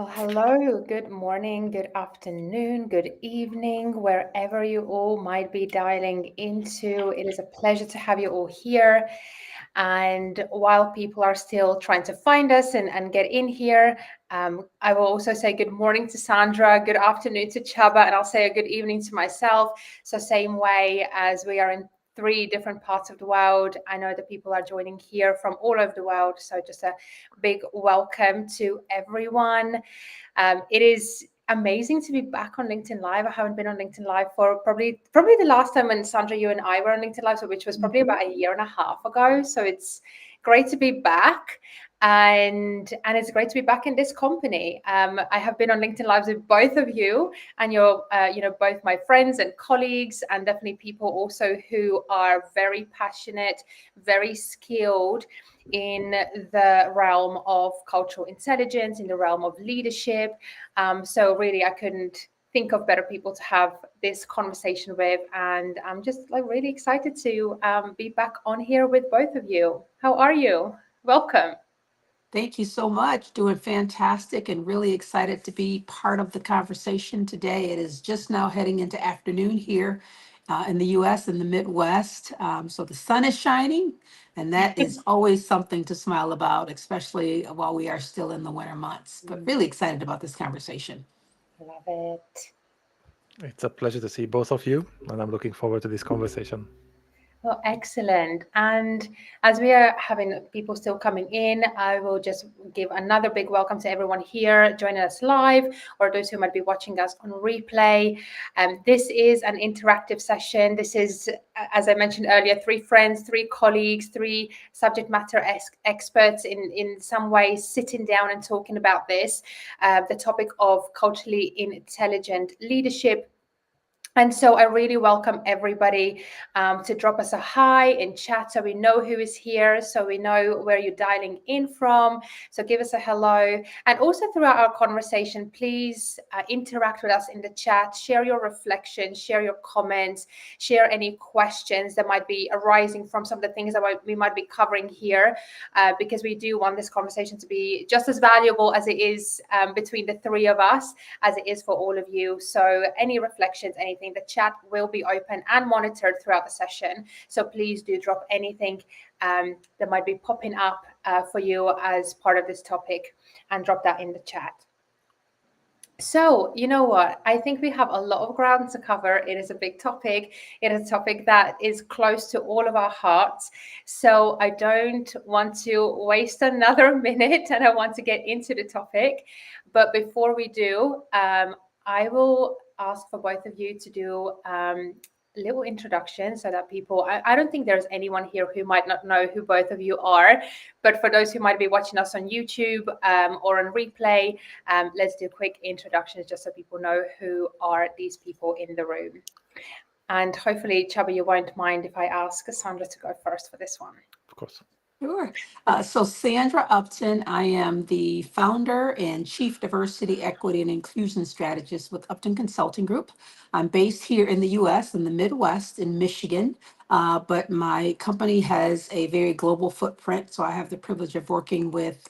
Well, hello, good morning, good afternoon, good evening, wherever you all might be dialing into. It is a pleasure to have you all here. And while people are still trying to find us and get in here, I will also say good morning to Sandra, good afternoon to Chaba, and I'll say a good evening to myself. So same way as we are in three different parts of the world. I know that people are joining here from all over the world. So just a big welcome to everyone. It is amazing to be back on LinkedIn Live. I haven't been on LinkedIn Live for probably the last time when Sandra, you and I were on LinkedIn Live, so which was probably about a year and a half ago. So it's great to be back. And it's great to be back in this company. I have been on LinkedIn Lives with both of you, and you're both my friends and colleagues, and definitely people also who are very passionate, very skilled in the realm of cultural intelligence, in the realm of leadership. So really, I couldn't think of better people to have this conversation with, and I'm just like really excited to be back on here with both of you. How are you? Welcome. Thank you so much. Doing fantastic and really excited to be part of the conversation today. It is just now heading into afternoon here in the US in the Midwest. So the sun is shining, and that is always something to smile about, especially while we are still in the winter months. But really excited about this conversation. Love it. It's a pleasure to see both of you, and I'm looking forward to this conversation. Well, excellent. And as we are having people still coming in, I will just give another big welcome to everyone here joining us live or those who might be watching us on replay. This is an interactive session. This is, as I mentioned earlier, three friends, three colleagues, three subject matter experts in some ways sitting down and talking about this, the topic of culturally intelligent leadership. And so I really welcome everybody to drop us a hi in chat so we know who is here, so we know where you're dialing in from. So give us a hello. And also throughout our conversation, please interact with us in the chat, share your reflections, share your comments, share any questions that might be arising from some of the things that we might be covering here, because we do want this conversation to be just as valuable as it is between the three of us, as it is for all of you. So any reflections, anything, the chat will be open and monitored throughout the session. So please do drop anything that might be popping up for you as part of this topic and drop that in the chat. So, you know what? I think we have a lot of ground to cover. It is a big topic. It is a topic that is close to all of our hearts. So, I don't want to waste another minute and I want to get into the topic. But before we do, I will ask for both of you to do little introduction so that people, I don't think there's anyone here who might not know who both of you are, but for those who might be watching us on YouTube or on replay, let's do quick introductions just so people know who are these people in the room. And hopefully, Chaba, you won't mind if I ask Cassandra to go first for this one. Of course. Sure. So Sandra Upton, I am the founder and chief diversity, equity, and inclusion strategist with Upton Consulting Group. I'm based here in the US in the Midwest in Michigan, but my company has a very global footprint. So I have the privilege of working with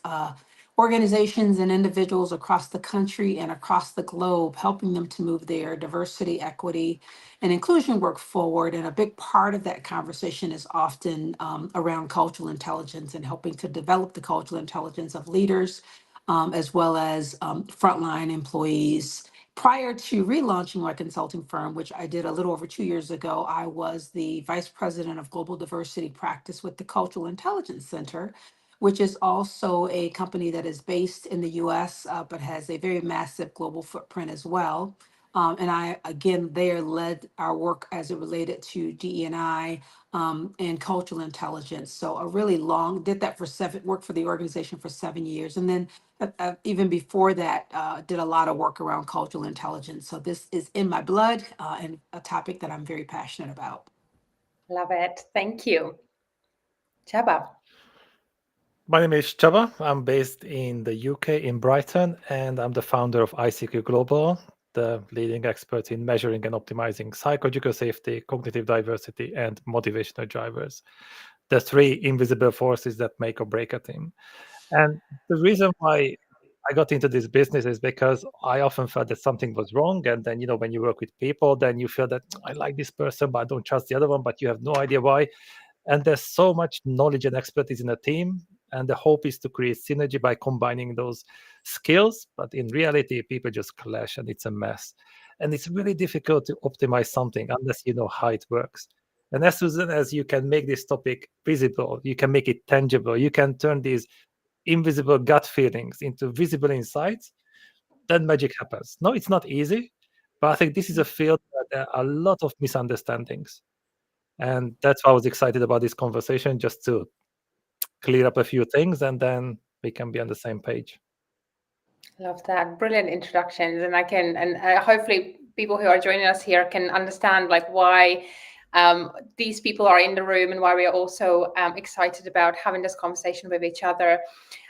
organizations and individuals across the country and across the globe, helping them to move their diversity, equity, and inclusion work forward. And a big part of that conversation is often around cultural intelligence and helping to develop the cultural intelligence of leaders, as well as frontline employees. Prior to relaunching my consulting firm, which I did a little over 2 years ago, I was the vice president of global diversity practice with the Cultural Intelligence Center, which is also a company that is based in the US, but has a very massive global footprint as well. And I, again, there led our work as it related to DE&I and cultural intelligence. So a really long, did that for worked for the organization for 7 years. And then even before that, did a lot of work around cultural intelligence. So this is in my blood and a topic that I'm very passionate about. Love it. Thank you. Chaba. My name is Chaba. I'm based in the UK, in Brighton, and I'm the founder of ICQ Global, the leading expert in measuring and optimizing psychological safety, cognitive diversity, and motivational drivers. The three invisible forces that make or break a team. And the reason why I got into this business is because I often felt that something was wrong. And then, when you work with people, then you feel that I like this person, but I don't trust the other one, but you have no idea why. And there's so much knowledge and expertise in a team. And the hope is to create synergy by combining those skills. But in reality, people just clash and it's a mess. And it's really difficult to optimize something unless you know how it works. And as soon as you can make this topic visible, you can make it tangible, you can turn these invisible gut feelings into visible insights, then magic happens. No, it's not easy, but I think this is a field where there are a lot of misunderstandings. And that's why I was excited about this conversation, just to clear up a few things, and then we can be on the same page. Love that. Brilliant introductions. And hopefully people who are joining us here can understand why these people are in the room and why we are also excited about having this conversation with each other.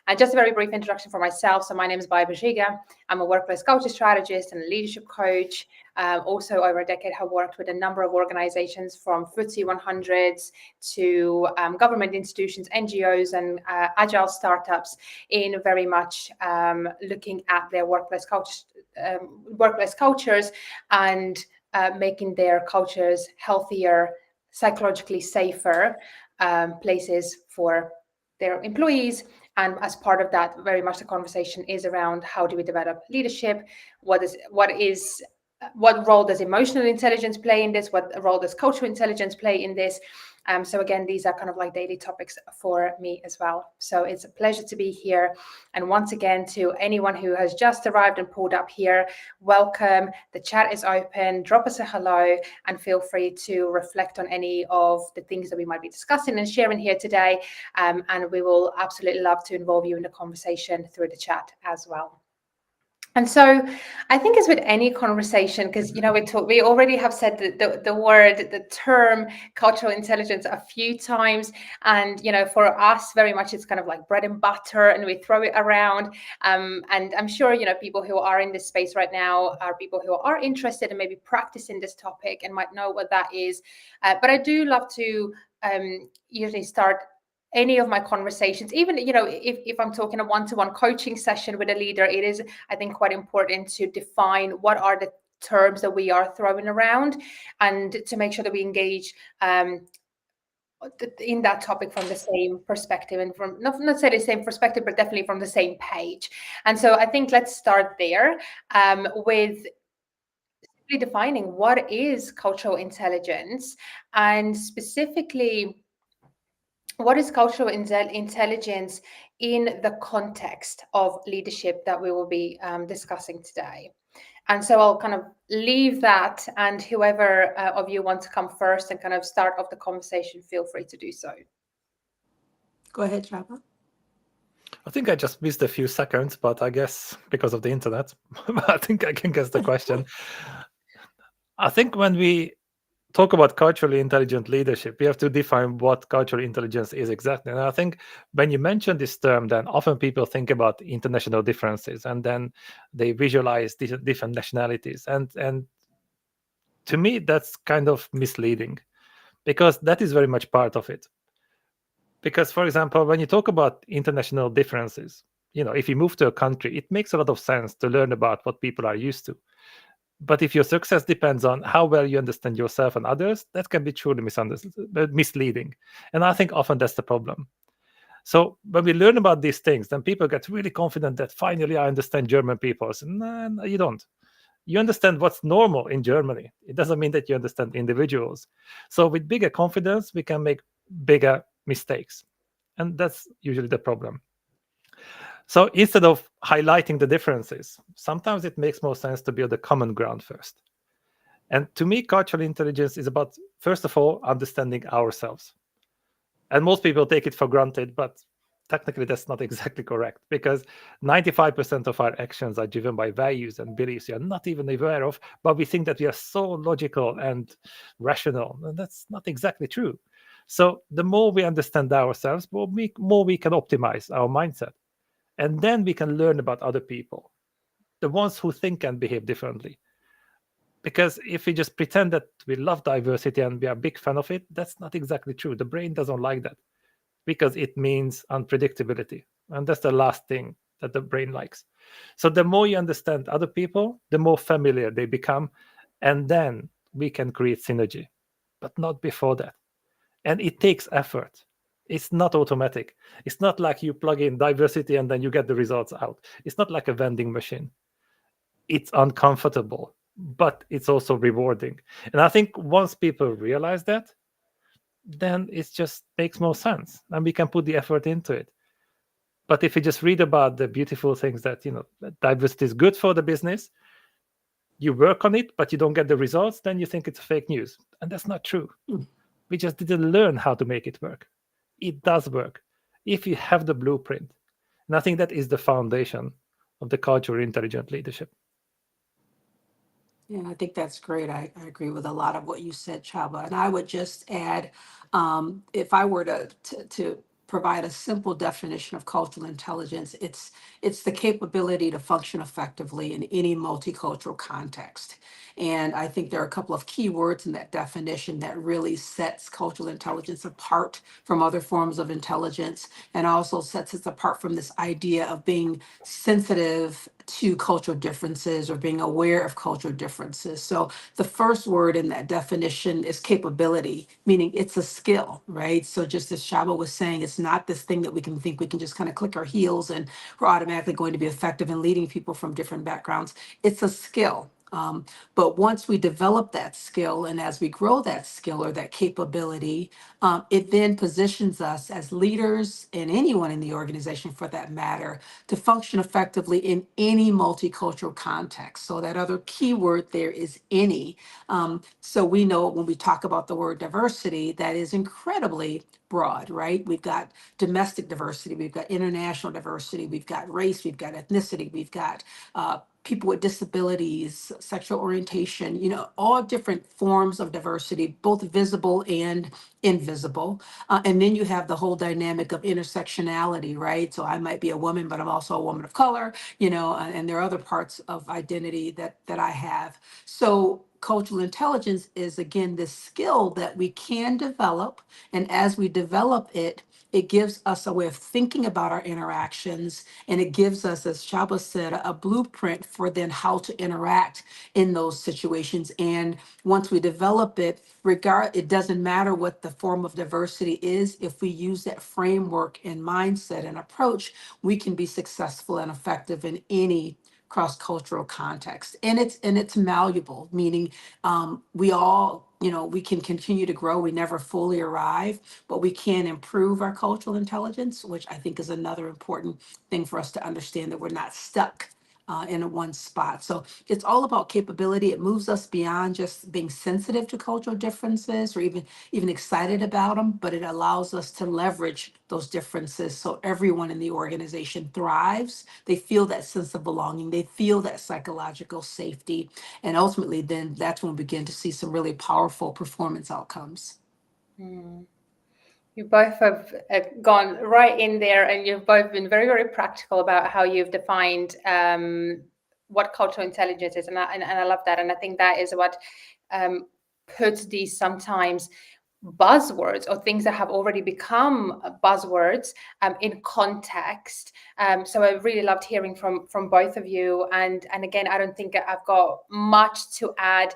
And just a very brief introduction for myself. So my name is Baiba Giga. I'm a workplace culture strategist and a leadership coach. Also, over a decade, have worked with a number of organizations from FTSE 100s to government institutions, NGOs, and agile startups in very much looking at their workplace cultures and making their cultures healthier, psychologically safer places for their employees. And as part of that, very much the conversation is around how do we develop leadership? What role does emotional intelligence play in this? What role does cultural intelligence play in this? So again, these are kind of daily topics for me as well. So it's a pleasure to be here. And once again, to anyone who has just arrived and pulled up here, welcome. The chat is open. Drop us a hello and feel free to reflect on any of the things that we might be discussing and sharing here today. And we will absolutely love to involve you in the conversation through the chat as well. And so I think as with any conversation, because, we already have said the term cultural intelligence a few times. And, for us, very much it's kind of like bread and butter and we throw it around. And I'm sure, people who are in this space right now are people who are interested in maybe practicing this topic and might know what that is. But I do love to usually start any of my conversations, even if I'm talking a one-to-one coaching session with a leader, it is, I think, quite important to define what are the terms that we are throwing around and to make sure that we engage in that topic from the same perspective and from not necessarily the same perspective, but definitely from the same page. And so I think let's start there with simply defining what is cultural intelligence, and specifically what is cultural intelligence in the context of leadership that we will be discussing today. And so I'll kind of leave that, and whoever of you wants to come first and kind of start off the conversation, feel free to do so. Go ahead, Chava. I think I just missed a few seconds, but I guess because of the internet, I think I can guess the question. I think when we talk about culturally intelligent leadership, we have to define what cultural intelligence is exactly. And I think when you mention this term, then often people think about international differences, and then they visualize different nationalities. And to me, that's kind of misleading, because that is very much part of it. Because, for example, when you talk about international differences, if you move to a country, it makes a lot of sense to learn about what people are used to. But if your success depends on how well you understand yourself and others, that can be truly misleading. And I think often that's the problem. So when we learn about these things, then people get really confident that finally I understand German people. So, no, you don't. You understand what's normal in Germany. It doesn't mean that you understand individuals. So with bigger confidence, we can make bigger mistakes. And that's usually the problem. So instead of highlighting the differences, sometimes it makes more sense to build a common ground first. And to me, cultural intelligence is about, first of all, understanding ourselves. And most people take it for granted, but technically that's not exactly correct, because 95% of our actions are driven by values and beliefs we are not even aware of, but we think that we are so logical and rational, and that's not exactly true. So the more we understand ourselves, more we can optimize our mindset. And then we can learn about other people, the ones who think and behave differently. Because if we just pretend that we love diversity and we are a big fan of it, that's not exactly true. The brain doesn't like that, because it means unpredictability. And that's the last thing that the brain likes. So the more you understand other people, the more familiar they become, and then we can create synergy, but not before that. And it takes effort. It's not automatic. It's not like you plug in diversity and then you get the results out. It's not like a vending machine. It's uncomfortable, but it's also rewarding. And I think once people realize that, then it just makes more sense and we can put the effort into it. But if you just read about the beautiful things that, that diversity is good for the business, you work on it, but you don't get the results, then you think it's fake news. And that's not true. We just didn't learn how to make it work. It does work if you have the blueprint. And I think that is the foundation of the culture of intelligent leadership. Yeah, I think that's great. I agree with a lot of what you said, Chaba. And I would just add, if I were to provide a simple definition of cultural intelligence, it's the capability to function effectively in any multicultural context. And I think there are a couple of key words in that definition that really sets cultural intelligence apart from other forms of intelligence, and also sets us apart from this idea of being sensitive to cultural differences or being aware of cultural differences. So the first word in that definition is capability, meaning it's a skill, right? So just as Shaba was saying, it's not this thing that we can think we can just kind of click our heels and we're automatically going to be effective in leading people from different backgrounds. It's a skill. But once we develop that skill and as we grow that skill or that capability, it then positions us as leaders and anyone in the organization for that matter to function effectively in any multicultural context. So that other key word there is any. So we know when we talk about the word diversity, that is incredibly broad, right? We've got domestic diversity, we've got international diversity, we've got race, we've got ethnicity, we've got people with disabilities, sexual orientation, all different forms of diversity, both visible and invisible. And then you have the whole dynamic of intersectionality, right? So I might be a woman, but I'm also a woman of color, and there are other parts of identity that I have. So cultural intelligence is, again, this skill that we can develop. And as we develop it, it gives us a way of thinking about our interactions, and it gives us, as Shaba said, a blueprint for then how to interact in those situations. And once we develop it, it doesn't matter what the form of diversity is. If we use that framework and mindset and approach, we can be successful and effective in any cross-cultural context. And it's malleable, meaning we all, we can continue to grow. We never fully arrive, but we can improve our cultural intelligence, which I think is another important thing for us to understand, that we're not stuck in one spot. So it's all about capability. It moves us beyond just being sensitive to cultural differences or even excited about them, but it allows us to leverage those differences so everyone in the organization thrives. They feel that sense of belonging. They feel that psychological safety. And ultimately, then that's when we begin to see some really powerful performance outcomes. You both have gone right in there, and you've both been very, very practical about how you've defined what cultural intelligence is, and I love that. And I think that is what puts these sometimes buzzwords or things that have already become buzzwords in context. So I really loved hearing from both of you. And again, I don't think I've got much to add.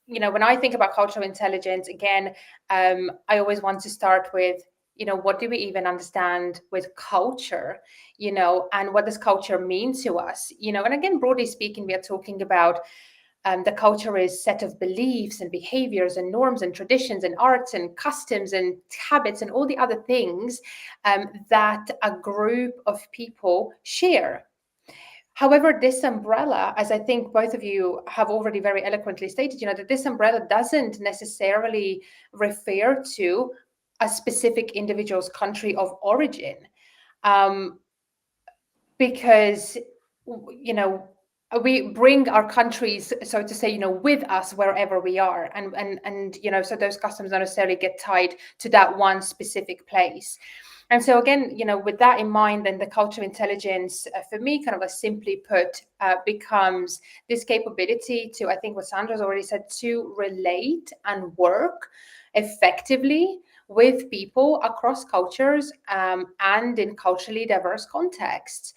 When I think about cultural intelligence, again, I always want to start with, what do we even understand with culture, and what does culture mean to us? And again, broadly speaking, we are talking about the culture is set of beliefs and behaviors and norms and traditions and arts and customs and habits and all the other things that a group of people share. However, this umbrella, as I think both of you have already very eloquently stated, that this umbrella doesn't necessarily refer to a specific individual's country of origin, because, we bring our countries, so to say, with us wherever we are, and so those customs don't necessarily get tied to that one specific place. And so again, with that in mind, then the cultural intelligence, for me, kind of simply put, becomes this capability to, I think what Sandra's already said, to relate and work effectively with people across cultures and in culturally diverse contexts.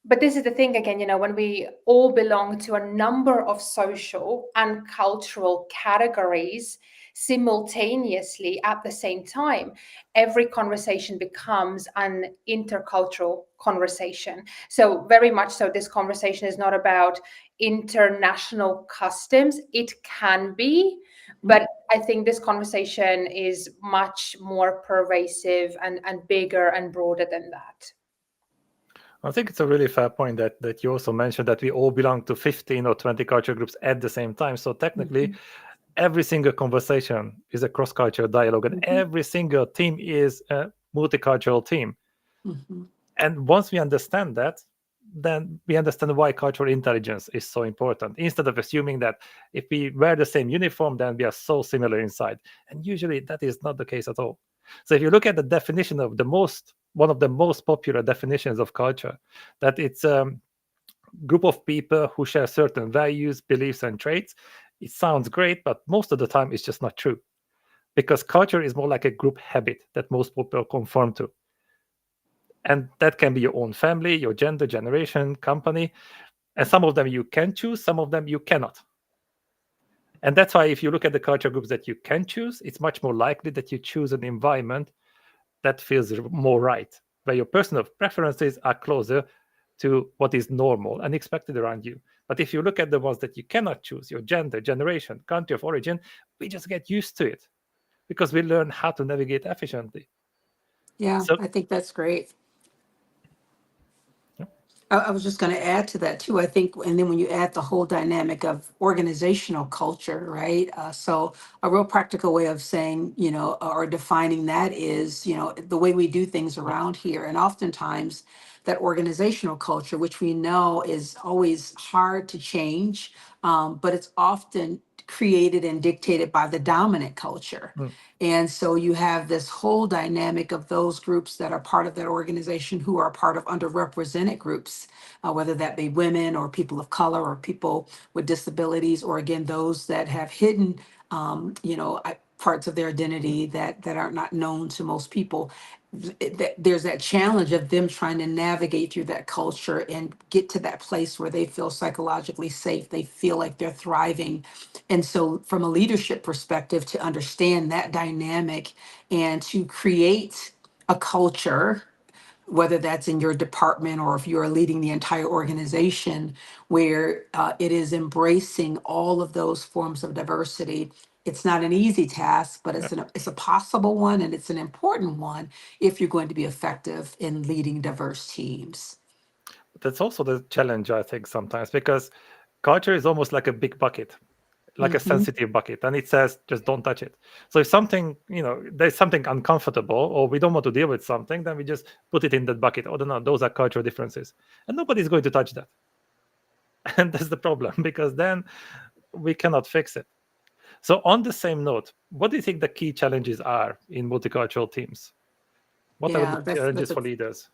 But this is the thing again, when we all belong to a number of social and cultural categories simultaneously at the same time, every conversation becomes an intercultural conversation. So very much so, this conversation is not about international customs. It can be, but I think this conversation is much more pervasive and bigger and broader than that. I think it's a really fair point that you also mentioned that we all belong to 15 or 20 culture groups at the same time. So technically, every single conversation is a cross-cultural dialogue, and every single team is a multicultural team. And once we understand that, then we understand why cultural intelligence is so important. Instead of assuming that if we wear the same uniform, then we are so similar inside. And usually that is not the case at all. So if you look at the definition of one of the most popular definitions of culture, that it's a group of people who share certain values, beliefs, and traits, it sounds great, but most of the time it's just not true. Because culture is more like a group habit that most people conform to. And that can be your own family, your gender, generation, company. And some of them you can choose, some of them you cannot. And that's why if you look at the culture groups that you can choose, it's much more likely that you choose an environment that feels more right, where your personal preferences are closer to what is normal and expected around you. But if you look at the ones that you cannot choose, your gender, generation, country of origin, we just get used to it because we learn how to navigate efficiently. Yeah, So I think that's great. yeah. I was just going to add to that too. I think, and then when you add the whole dynamic of organizational culture, right? So a real practical way of saying, or defining that is, the way we do things around here. And oftentimes that organizational culture, which we know is always hard to change, but it's often created and dictated by the dominant culture. And so you have this whole dynamic of those groups that are part of that organization who are part of underrepresented groups, whether that be women or people of color or people with disabilities, or again, those that have hidden, parts of their identity that are not known to most people. There's that challenge of them trying to navigate through that culture and get to that place where they feel psychologically safe. They feel like they're thriving. And so, from a leadership perspective, to understand that dynamic and to create a culture, whether that's in your department or if you are leading the entire organization, where it is embracing all of those forms of diversity. It's not an easy task, but it's a possible one, and it's an important one if you're going to be effective in leading diverse teams. That's also the challenge, I think, sometimes, because culture is almost like a big bucket, like a sensitive bucket, and it says just don't touch it. So if something, there's something uncomfortable or we don't want to deal with something, then we just put it in that bucket. Oh no, those are cultural differences, and nobody's going to touch that. And that's the problem, because then we cannot fix it. So on the same note, what do you think the key challenges are in multicultural teams? What are the Yeah, that's challenges that's a for leaders?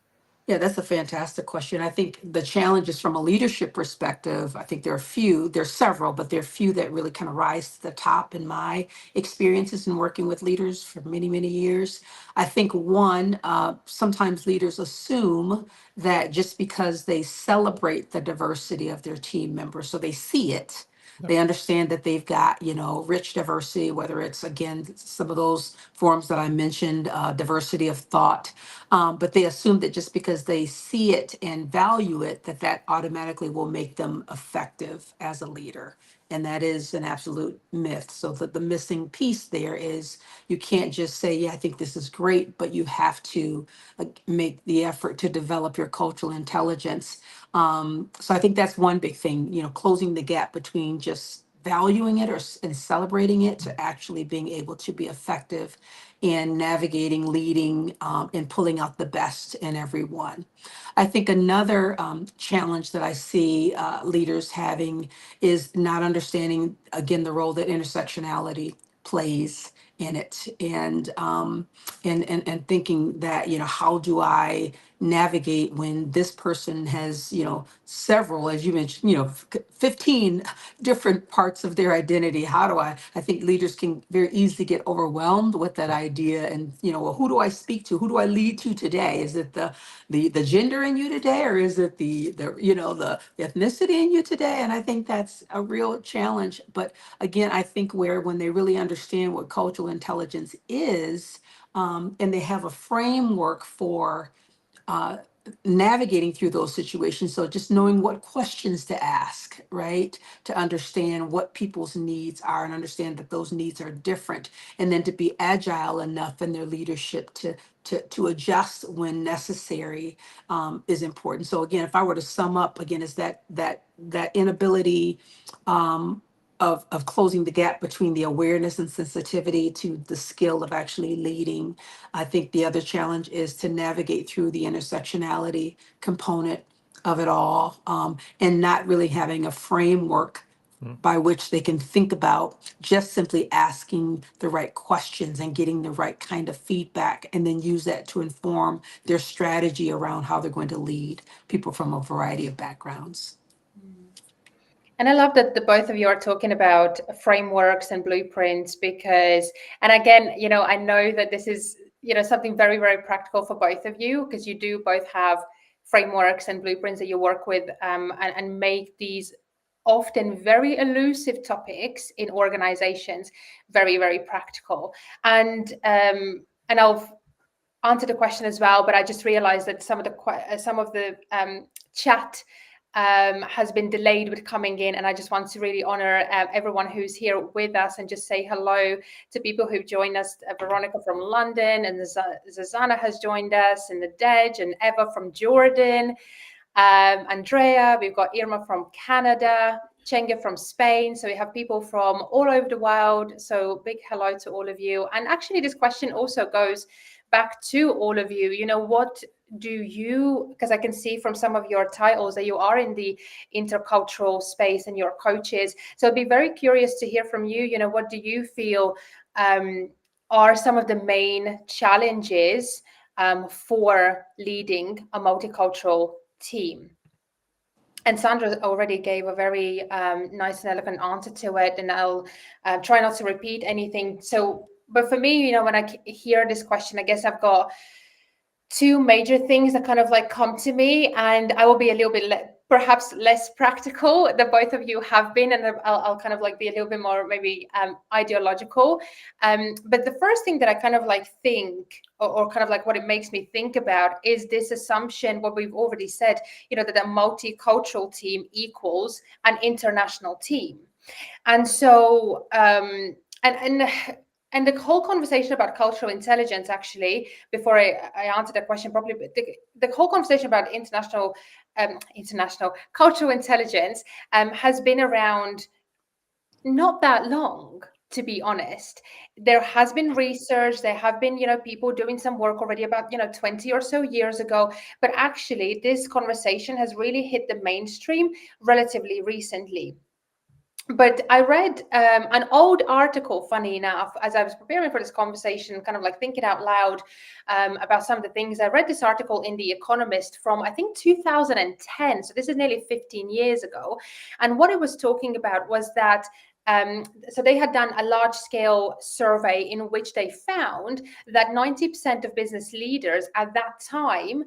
Yeah, that's a fantastic question. I think the challenges from a leadership perspective, I think there are few, there's several, but there are few that really kind of rise to the top in my experiences in working with leaders for many, many years. I think one, sometimes leaders assume that just because they celebrate the diversity of their team members, so they see it, they understand that they've got, rich diversity, whether it's, again, some of those forms that I mentioned, diversity of thought. But they assume that just because they see it and value it, that automatically will make them effective as a leader. And that is an absolute myth. So the missing piece there is you can't just say, yeah, I think this is great, but you have to make the effort to develop your cultural intelligence. So I think that's one big thing, closing the gap between just valuing it and celebrating it to actually being able to be effective in navigating, leading, and pulling out the best in everyone. I think another challenge that I see leaders having is not understanding, again, the role that intersectionality plays in it, and thinking that, how do I navigate when this person has, several, as you mentioned, 15 different parts of their identity. How do I think leaders can very easily get overwhelmed with that idea, and, well, who do I speak to? Who do I lead to today? Is it the gender in you today, or is it the ethnicity in you today? And I think that's a real challenge. But again, I think when they really understand what cultural intelligence is, and they have a framework for uh, navigating through those situations. So just knowing what questions to ask, right? To understand what people's needs are and understand that those needs are different. And then to be agile enough in their leadership to adjust when necessary, is important. So again, if I were to sum up, again, is that inability, of closing the gap between the awareness and sensitivity to the skill of actually leading. I think the other challenge is to navigate through the intersectionality component of it all, and not really having a framework by which they can think about just simply asking the right questions and getting the right kind of feedback, and then use that to inform their strategy around how they're going to lead people from a variety of backgrounds. And I love that the both of you are talking about frameworks and blueprints because, and again, I know that this is, something very, very practical for both of you because you do both have frameworks and blueprints that you work with, and make these often very elusive topics in organizations very, very practical. And I'll answer the question as well, but I just realized that some of the chat has been delayed with coming in, and I just want to really honor everyone who's here with us and just say hello to people who've joined us. Veronica from London, and Zazana has joined us, and Nadej and Eva from Jordan, Andrea, we've got Irma from Canada, Chenga from Spain. So we have people from all over the world. So big hello to all of you. And actually this question also goes back to all of you. What do you, because I can see from some of your titles that you are in the intercultural space and you're coaches. So I'd be very curious to hear from you. What do you feel are some of the main challenges for leading a multicultural team? And Sandra already gave a very nice and eloquent answer to it, and I'll try not to repeat anything. But for me, when I hear this question, I guess I've got two major things that kind of like come to me, and I will be a little bit perhaps less practical than both of you have been, and I'll kind of like be a little bit more maybe ideological. But the first thing that I kind of like think, or kind of like what it makes me think about, is this assumption, what we've already said, that a multicultural team equals an international team. And so and the whole conversation about cultural intelligence, actually, before I answer that question properly, but the whole conversation about international cultural intelligence has been around not that long, to be honest. There has been research, there have been, people doing some work already about, 20 or so years ago, but actually this conversation has really hit the mainstream relatively recently. But I read an old article, funny enough, as I was preparing for this conversation, kind of like thinking out loud about some of the things. I read this article in The Economist from, I think, 2010. So this is nearly 15 years ago. And what it was talking about was that so they had done a large-scale survey in which they found that 90% of business leaders at that time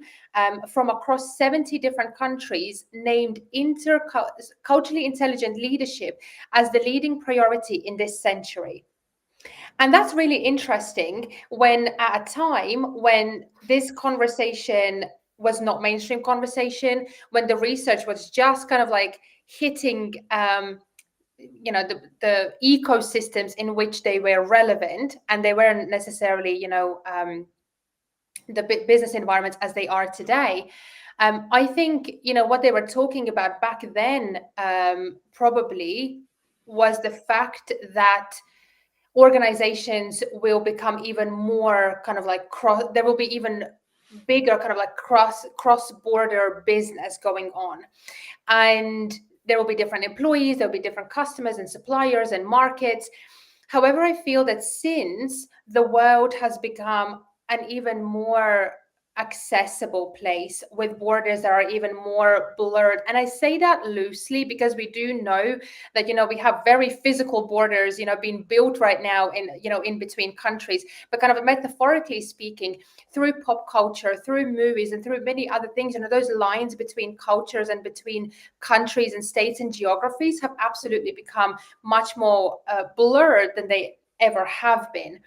from across 70 different countries named culturally intelligent leadership as the leading priority in this century. And that's really interesting when at a time when this conversation was not mainstream conversation, when the research was just kind of like hitting the ecosystems in which they were relevant, and they weren't necessarily the business environments as they are today. I think what they were talking about back then probably was the fact that organizations will become even more kind of like there will be even bigger kind of like cross-border business going on, and there will be different employees, there'll be different customers and suppliers and markets. However, I feel that since the world has become an even more accessible place with borders that are even more blurred, and I say that loosely because we do know that we have very physical borders being built right now in between countries, but kind of metaphorically speaking, through pop culture, through movies, and through many other things, those lines between cultures and between countries and states and geographies have absolutely become much more blurred than they ever have been.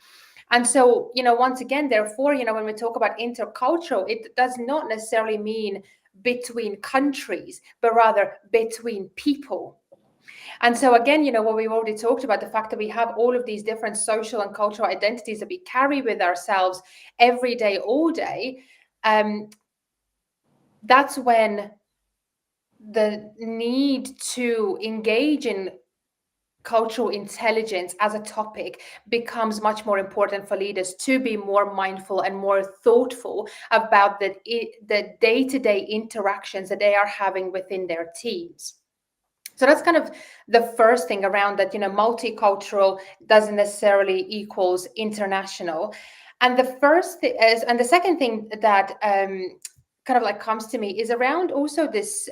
And so, once again, therefore, when we talk about intercultural, it does not necessarily mean between countries, but rather between people. And so again, what we've already talked about, the fact that we have all of these different social and cultural identities that we carry with ourselves every day, all day, that's when the need to engage in cultural intelligence as a topic becomes much more important for leaders to be more mindful and more thoughtful about the day-to-day interactions that they are having within their teams. So that's kind of the first thing around that, multicultural doesn't necessarily equals international. And the second thing that kind of like comes to me is around also this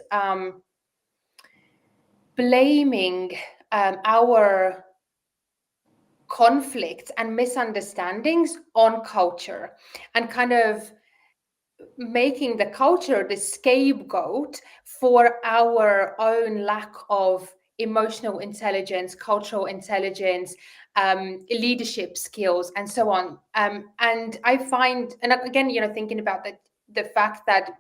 blaming our conflicts and misunderstandings on culture, and kind of making the culture the scapegoat for our own lack of emotional intelligence, cultural intelligence, leadership skills, and so on. And I find, and again, thinking about the fact that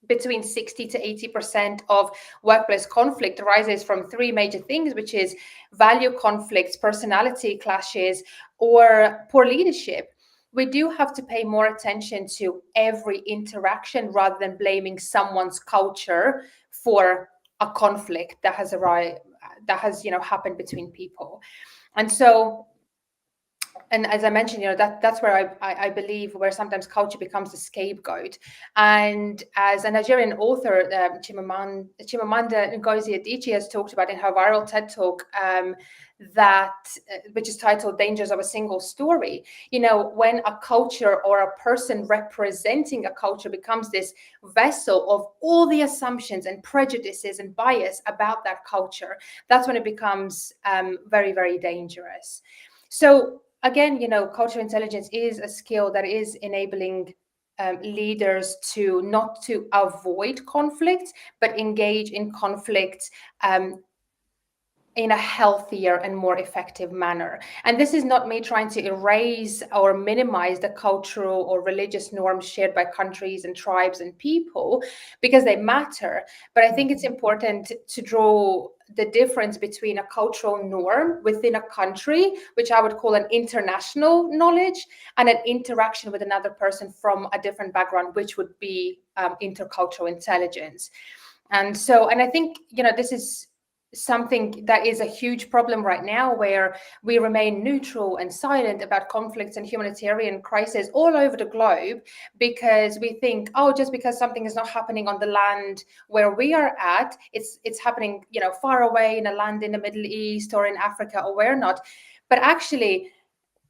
between 60 to 80% of workplace conflict arises from three major things, which is value conflicts, personality clashes, or poor leadership. We do have to pay more attention to every interaction rather than blaming someone's culture for a conflict that has happened between people. And so, and as I mentioned, that's where I believe where sometimes culture becomes the scapegoat. And as a Nigerian author, Chimamanda Ngozi Adichie has talked about in her viral TED Talk, which is titled "Dangers of a Single Story." When a culture or a person representing a culture becomes this vessel of all the assumptions and prejudices and bias about that culture, that's when it becomes very, very dangerous. So again, cultural intelligence is a skill that is enabling leaders to not to avoid conflicts, but engage in conflicts in a healthier and more effective manner. And this is not me trying to erase or minimize the cultural or religious norms shared by countries and tribes and people, because they matter. But I think it's important to draw the difference between a cultural norm within a country, which I would call an international knowledge, and an interaction with another person from a different background, which would be intercultural intelligence. And I think, this is something that is a huge problem right now, where we remain neutral and silent about conflicts and humanitarian crises all over the globe, because we think, oh, just because something is not happening on the land where we are at, it's happening, far away in a land in the Middle East or in Africa or where not. But actually,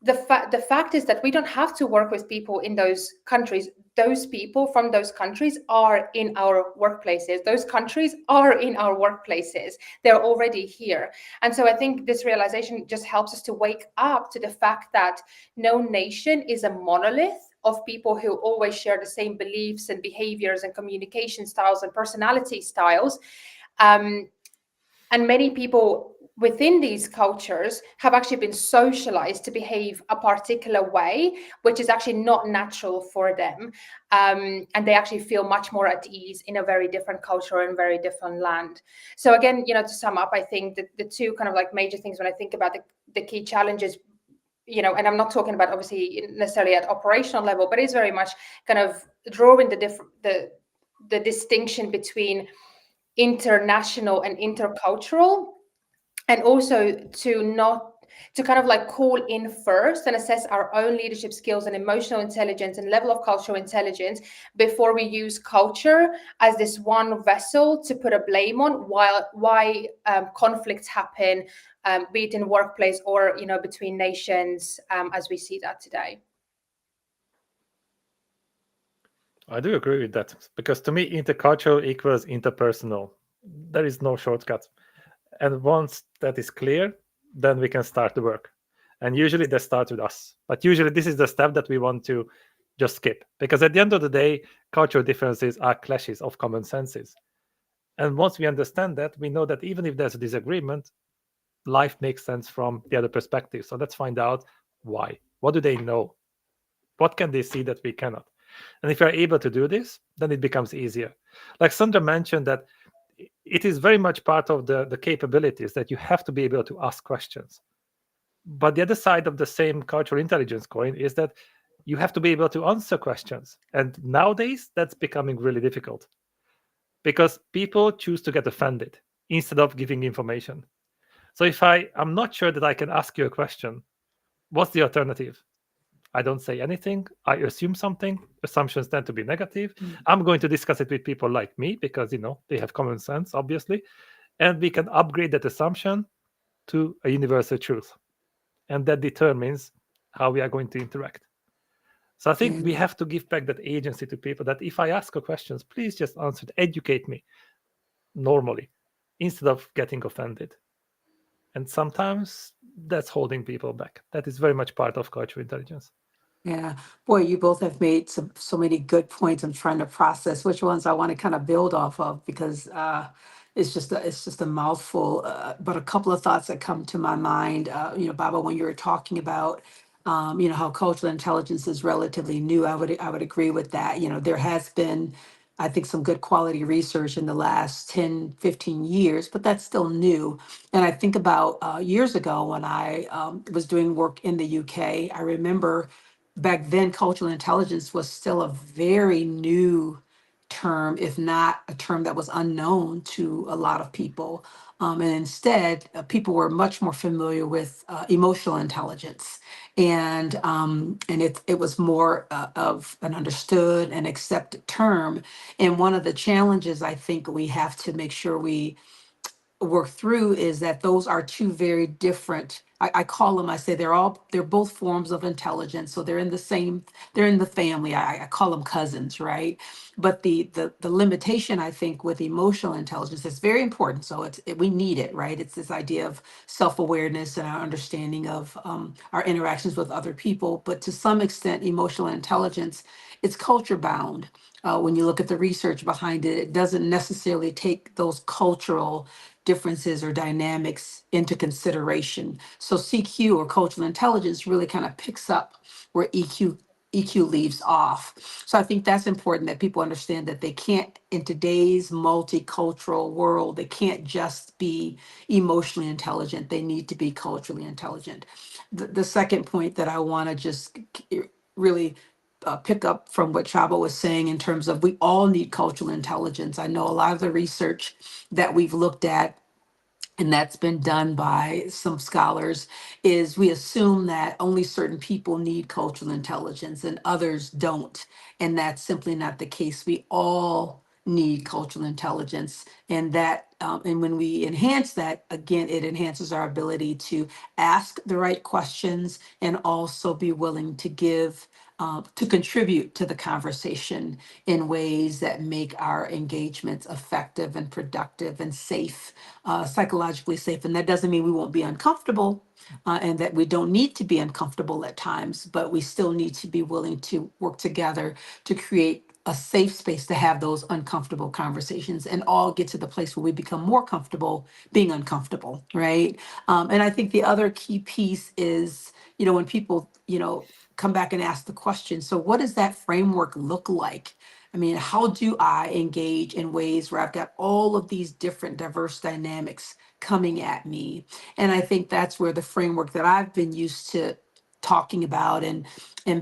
the fact is that we don't have to work with people in those countries. Those people from those countries are in our workplaces. Those countries are in our workplaces. They're already here. And so I think this realization just helps us to wake up to the fact that no nation is a monolith of people who always share the same beliefs and behaviors and communication styles and personality styles. And many people within these cultures have actually been socialized to behave a particular way, which is actually not natural for them. And they actually feel much more at ease in a very different culture and very different land. So again, to sum up, I think that the two kind of like major things when I think about the key challenges, and I'm not talking about obviously necessarily at operational level, but it's very much kind of drawing the distinction between international and intercultural, and also to not to kind of like call in first and assess our own leadership skills and emotional intelligence and level of cultural intelligence before we use culture as this one vessel to put a blame on why conflicts happen, be it in workplace or between nations, as we see that today. I do agree with that, because to me, intercultural equals interpersonal. There is no shortcut. And once that is clear, then we can start the work. And usually that starts with us. But usually this is the step that we want to just skip. Because at the end of the day, cultural differences are clashes of common senses. And once we understand that, we know that even if there's a disagreement, life makes sense from the other perspective. So let's find out why. What do they know? What can they see that we cannot? And if you're able to do this, then it becomes easier. Like Sandra mentioned, that it is very much part of the capabilities that you have to be able to ask questions. But the other side of the same cultural intelligence coin is that you have to be able to answer questions. And nowadays, that's becoming really difficult, because people choose to get offended instead of giving information. So if I'm not sure that I can ask you a question, what's the alternative? I don't say anything. I assume something. Assumptions tend to be negative. I'm going to discuss it with people like me because, they have common sense, obviously. And we can upgrade that assumption to a universal truth. And that determines how we are going to interact. So I think we have to give back that agency to people, that if I ask a questions, please just answer it, educate me normally instead of getting offended. And sometimes that's holding people back. That is very much part of cultural intelligence. Yeah, boy, you both have made so many good points. I'm trying to process which ones I want to kind of build off of, because it's just a mouthful. But a couple of thoughts that come to my mind. Baba, when you were talking about how cultural intelligence is relatively new, I would agree with that. There has been, I think, some good quality research in the last 10, 15 years, but that's still new. And I think about years ago when I was doing work in the UK. I remember back then cultural intelligence was still a very new term, if not a term that was unknown to a lot of people. And instead, people were much more familiar with emotional intelligence, and it was more of an understood and accepted term. And one of the challenges I think we have to make sure we work through is that those are two very different. I call them, I say they're both forms of intelligence. So they're in the family. I call them cousins, right? But the limitation, I think, with emotional intelligence is very important. So we need it, right? It's this idea of self-awareness and our understanding of our interactions with other people. But to some extent, emotional intelligence, it's culture bound. When you look at the research behind it, it doesn't necessarily take those cultural differences or dynamics into consideration. So CQ, or cultural intelligence, really kind of picks up where EQ leaves off. So I think that's important, that people understand that they can't, in today's multicultural world, they can't just be emotionally intelligent. They need to be culturally intelligent. The second point that I want to just really pick up from what Chaba was saying in terms of we all need cultural intelligence. I know a lot of the research that we've looked at, and that's been done by some scholars, is we assume that only certain people need cultural intelligence and others don't. And that's simply not the case. We all need cultural intelligence. And when we enhance that, again, it enhances our ability to ask the right questions and also be willing to to contribute to the conversation in ways that make our engagements effective and productive and safe, psychologically safe. And that doesn't mean we won't be uncomfortable, and that we don't need to be uncomfortable at times, but we still need to be willing to work together to create a safe space to have those uncomfortable conversations and all get to the place where we become more comfortable being uncomfortable, right? And I think the other key piece is, when people, come back and ask the question, so what does that framework look like? I mean, how do I engage in ways where I've got all of these different diverse dynamics coming at me? And I think that's where the framework that I've been used to talking about and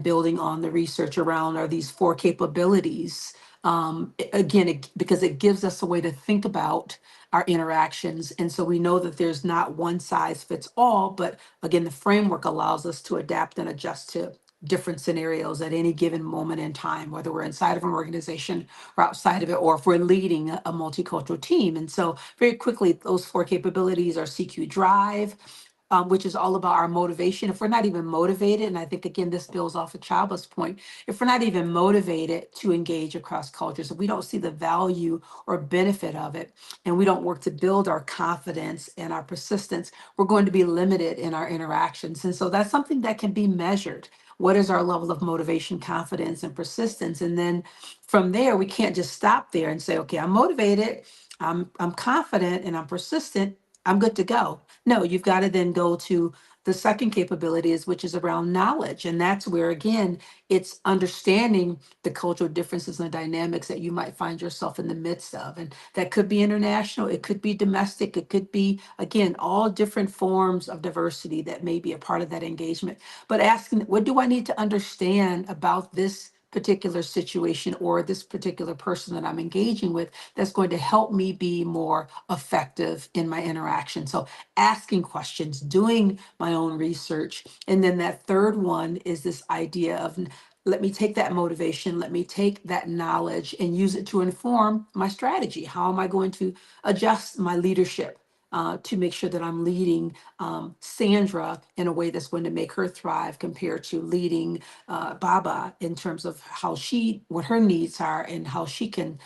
building on the research around are these four capabilities Because it gives us a way to think about our interactions. And so we know that there's not one size fits all, but again, the framework allows us to adapt and adjust to different scenarios at any given moment in time, whether we're inside of an organization or outside of it, or if we're leading a multicultural team. And so very quickly, those four capabilities are CQ Drive, which is all about our motivation. If we're not even motivated, and I think again, this builds off of Chaba's point, if we're not even motivated to engage across cultures, if we don't see the value or benefit of it, and we don't work to build our confidence and our persistence, we're going to be limited in our interactions. And so that's something that can be measured. What is our level of motivation, confidence, and persistence? And then from there, we can't just stop there and say, okay, I'm motivated, I'm confident, and I'm persistent, I'm good to go. No, you've got to then go to the second capability, which is around knowledge. And that's where, again, it's understanding the cultural differences and dynamics that you might find yourself in the midst of. And that could be international, it could be domestic, it could be, again, all different forms of diversity that may be a part of that engagement. But asking, what do I need to understand about this particular situation or this particular person that I'm engaging with that's going to help me be more effective in my interaction? So asking questions, doing my own research. And then that third one is this idea of, let me take that motivation, let me take that knowledge and use it to inform my strategy. How am I going to adjust my leadership to make sure that I'm leading Sandra in a way that's going to make her thrive compared to leading Baba in terms of what her needs are and how she can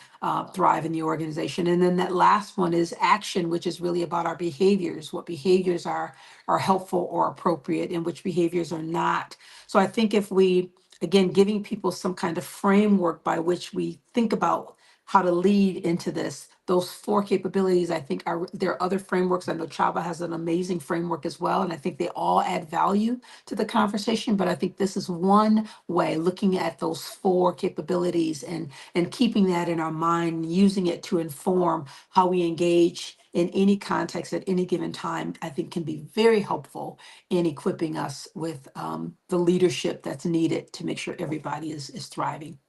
thrive in the organization. And then that last one is action, which is really about our behaviors, what behaviors are helpful or appropriate and which behaviors are not. So I think if we, again, giving people some kind of framework by which we think about how to lead into this, those four capabilities, I think there are other frameworks. I know Chaba has an amazing framework as well, and I think they all add value to the conversation. But I think this is one way, looking at those four capabilities and keeping that in our mind, using it to inform how we engage in any context at any given time, I think can be very helpful in equipping us with the leadership that's needed to make sure everybody is thriving.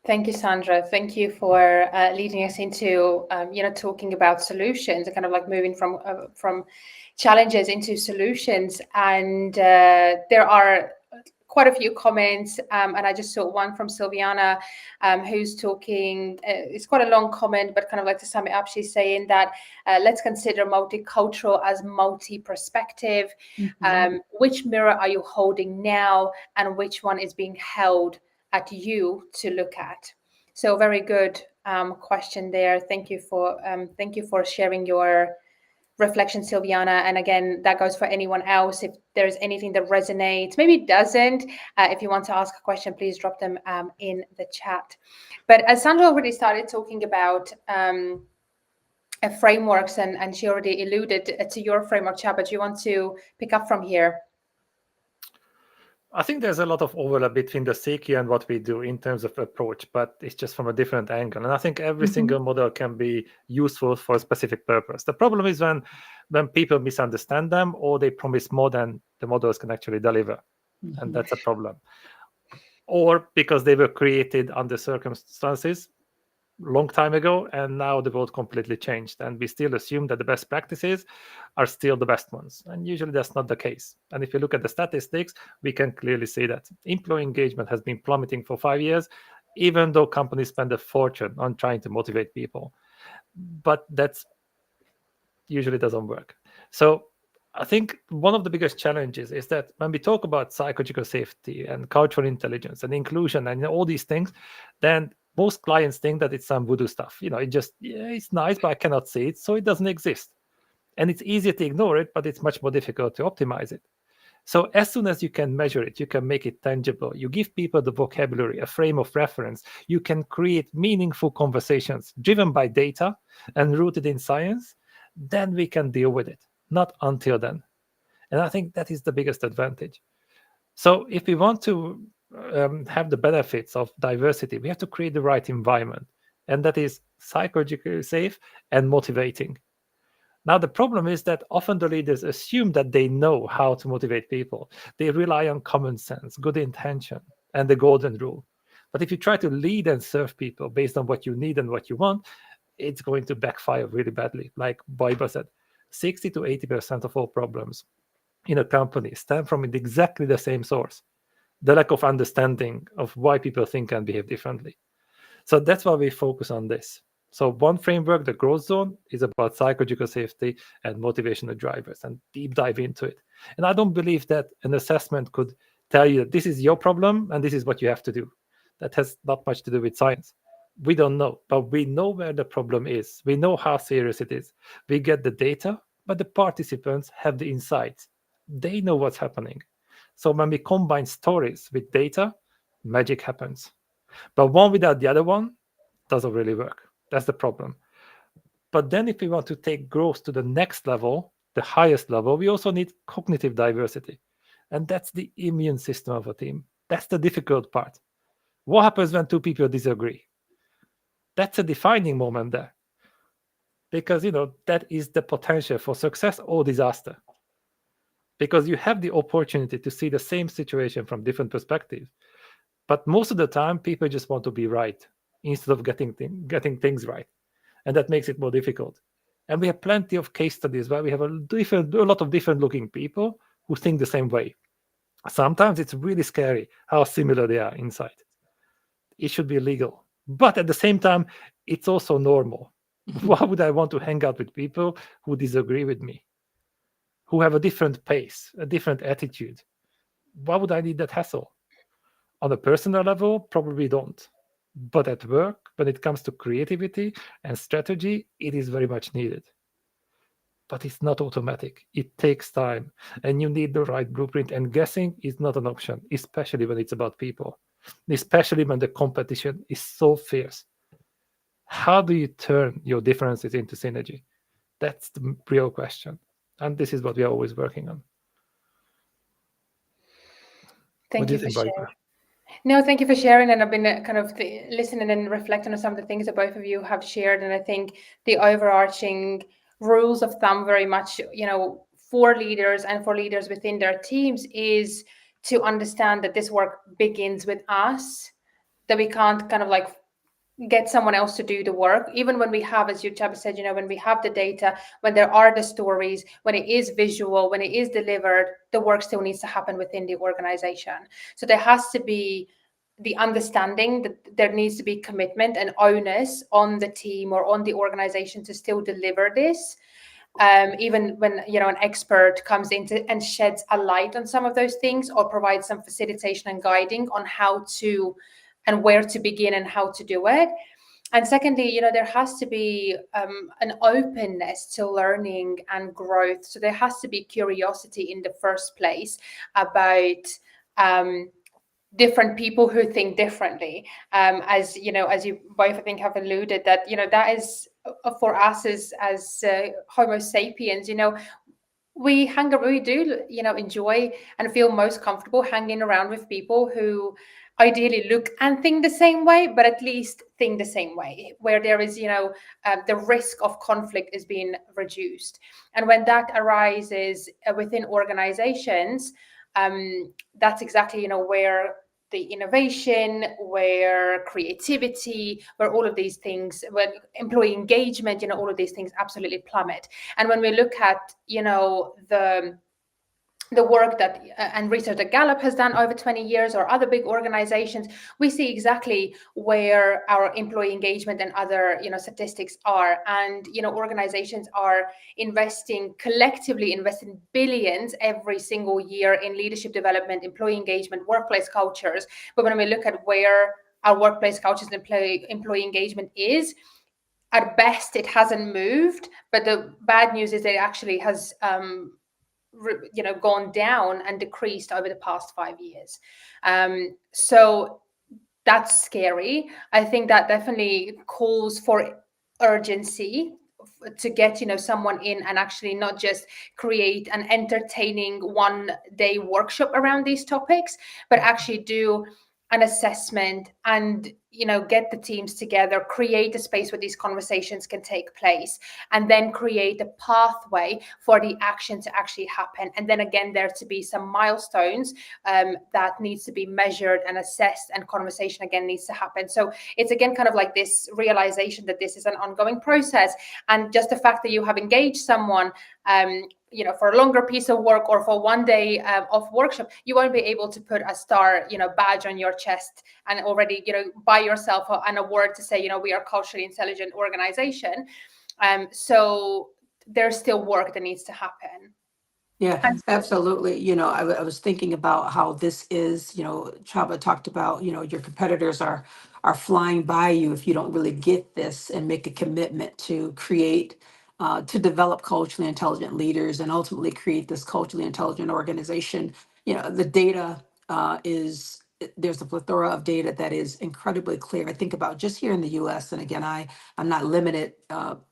Thank you, Sandra. Thank you for leading us into, talking about solutions and kind of like moving from challenges into solutions. And there are quite a few comments, and I just saw one from Silviana, who's talking. It's quite a long comment, but kind of like to sum it up, she's saying that let's consider multicultural as multi-perspective. Which mirror are you holding now, and which one is being held at you to look at? So very good question there. Thank you for sharing your reflection, Silviana. And again, that goes for anyone else. If there's anything that resonates, maybe it doesn't, if you want to ask a question, please drop them in the chat. But as Sandra already started talking about frameworks, and she already alluded to your framework, Chaba, do you want to pick up from here? I think there's a lot of overlap between the CQ and what we do in terms of approach, but it's just from a different angle. And I think every single model can be useful for a specific purpose. The problem is when people misunderstand them or they promise more than the models can actually deliver. And that's a problem. Or because they were created under circumstances long time ago, and now the world completely changed, and we still assume that the best practices are still the best ones, and usually that's not the case. And if you look at the statistics, we can clearly see that employee engagement has been plummeting for 5 years, even though companies spend a fortune on trying to motivate people. But that's usually doesn't work. So I think one of the biggest challenges is that when we talk about psychological safety and cultural intelligence and inclusion and all these things, then most clients think that it's some voodoo stuff. It's nice, but I cannot see it, so it doesn't exist. And it's easier to ignore it, but it's much more difficult to optimize it. So as soon as you can measure it, you can make it tangible. You give people the vocabulary, a frame of reference. You can create meaningful conversations driven by data and rooted in science. Then we can deal with it. Not until then. And I think that is the biggest advantage. So if we want to have the benefits of diversity, we have to create the right environment. And that is psychologically safe and motivating. Now, the problem is that often the leaders assume that they know how to motivate people. They rely on common sense, good intention, and the golden rule. But if you try to lead and serve people based on what you need and what you want, it's going to backfire really badly. Like Biber said, 60 to 80% of all problems in a company stem from exactly the same source, the lack of understanding of why people think and behave differently. So that's why we focus on this. So one framework, the growth zone, is about psychological safety and motivational drivers, and deep dive into it. And I don't believe that an assessment could tell you that this is your problem and this is what you have to do. That has not much to do with science. We don't know, but we know where the problem is. We know how serious it is. We get the data, but the participants have the insights. They know what's happening. So when we combine stories with data, magic happens. But one without the other one doesn't really work. That's the problem. But then if we want to take growth to the next level, the highest level, we also need cognitive diversity. And that's the immune system of a team. That's the difficult part. What happens when two people disagree? That's a defining moment there. Because, that is the potential for success or disaster. Because you have the opportunity to see the same situation from different perspectives. But most of the time, people just want to be right instead of getting things right. And that makes it more difficult. And we have plenty of case studies where we have a lot of different looking people who think the same way. Sometimes it's really scary how similar they are inside. It should be illegal. But at the same time, it's also normal. Why would I want to hang out with people who disagree with me, who have a different pace, a different attitude? Why would I need that hassle? On a personal level, probably don't. But at work, when it comes to creativity and strategy, it is very much needed. But it's not automatic. It takes time, and you need the right blueprint. And guessing is not an option, especially when it's about people, especially when the competition is so fierce. How do you turn your differences into synergy? That's the real question. And this is what we are always working on. Thank you for sharing. No, thank you for sharing. And I've been kind of listening and reflecting on some of the things that both of you have shared. And I think the overarching rules of thumb very much, for leaders and for leaders within their teams is to understand that this work begins with us, that we can't kind of like get someone else to do the work, even when we have, as you Chaba said, when we have the data, when there are the stories, when it is visual, when it is delivered, the work still needs to happen within the organization. So there has to be the understanding that there needs to be commitment and onus on the team or on the organization to still deliver this. Even when an expert comes in and sheds a light on some of those things or provides some facilitation and guiding on how to and where to begin and how to do it. And secondly, there has to be an openness to learning and growth. So there has to be curiosity in the first place about different people who think differently. As you both I think have alluded that that is for us as Homo sapiens. We do enjoy and feel most comfortable hanging around with people who ideally look and think the same way, but at least think the same way, where there is the risk of conflict is being reduced. And when that arises within organizations, that's exactly where the innovation, where creativity, where all of these things, where employee engagement, all of these things absolutely plummet. And when we look at the work that and research that Gallup has done over 20 years or other big organizations, we see exactly where our employee engagement and other statistics are. And organizations are collectively investing billions every single year in leadership development, employee engagement, workplace cultures. But when we look at where our workplace cultures and employee engagement is, at best it hasn't moved, but the bad news is that it actually has gone down and decreased over the past 5 years. So that's scary. I think that definitely calls for urgency to get someone in and actually not just create an entertaining one-day workshop around these topics, but actually do an assessment and get the teams together, create a space where these conversations can take place, and then create a pathway for the action to actually happen. And then again, there to be some milestones that needs to be measured and assessed, and conversation again needs to happen. So it's again kind of like this realization that this is an ongoing process, and just the fact that you have engaged someone for a longer piece of work or for one day of workshop, you won't be able to put a star badge on your chest and already buy yourself an award to say we are a culturally intelligent organization. So there's still work that needs to happen. Yeah, absolutely. I was thinking about how this is, Chava talked about, your competitors are flying by you if you don't really get this and make a commitment to create, to develop culturally intelligent leaders and ultimately create this culturally intelligent organization. The data there's a plethora of data that is incredibly clear. I think about just here in the US, and again, I'm not limited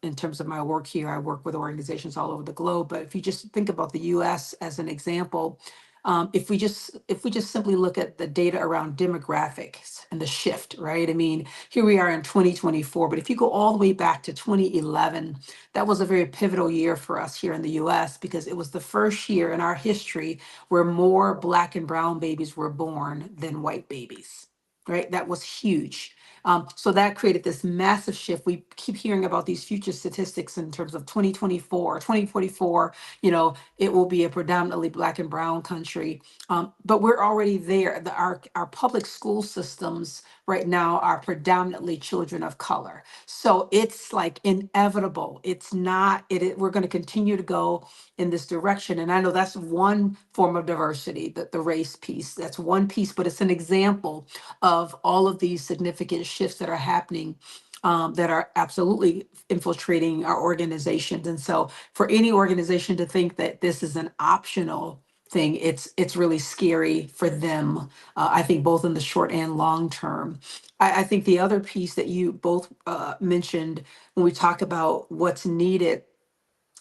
in terms of my work here. I work with organizations all over the globe. But if you just think about the US as an example, if we just simply look at the data around demographics and the shift, right? I mean, here we are in 2024, but if you go all the way back to 2011, that was a very pivotal year for us here in the US because it was the first year in our history where more Black and brown babies were born than white babies, right? That was huge. So that created this massive shift. We keep hearing about these future statistics in terms of 2024, 2044, it will be a predominantly Black and brown country. But we're already there. Our public school systems right now are predominantly children of color. So it's like inevitable. It's not, we're going to continue to go in this direction. And I know that's one form of diversity, the race piece. That's one piece, but it's an example of all of these significant shifts that are happening that are absolutely infiltrating our organizations. And so for any organization to think that this is an optional thing, it's really scary for them, I think both in the short and long term. I think the other piece that you both mentioned when we talk about what's needed,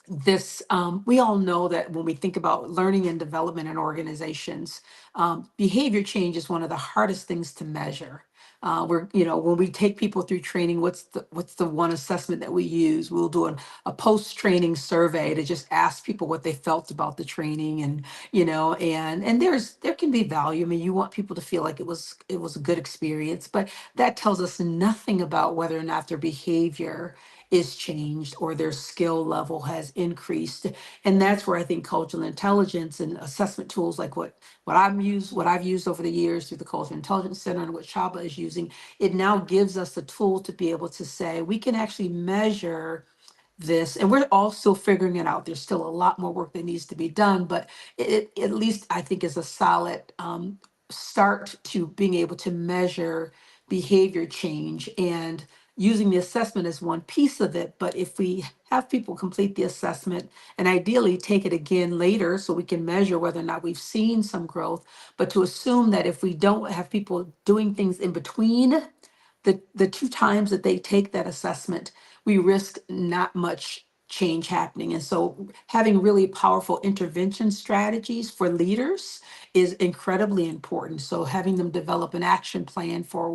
we all know that when we think about learning and development in organizations, behavior change is one of the hardest things to measure. When we take people through training, what's the one assessment that we use? We'll do a post-training survey to just ask people what they felt about the training, and there can be value. I mean, you want people to feel like it was a good experience, but that tells us nothing about whether or not their behavior is changed or their skill level has increased. And that's where I think cultural intelligence and assessment tools like what I've used over the years through the Cultural Intelligence Center and what Shaba is using, it now gives us the tool to be able to say we can actually measure this, and we're all still figuring it out. There's still a lot more work that needs to be done, but it at least I think is a solid start to being able to measure behavior change, and using the assessment as one piece of it. But if we have people complete the assessment and ideally take it again later so we can measure whether or not we've seen some growth, but to assume that if we don't have people doing things in between the two times that they take that assessment, we risk not much change happening. And so having really powerful intervention strategies for leaders is incredibly important. So having them develop an action plan for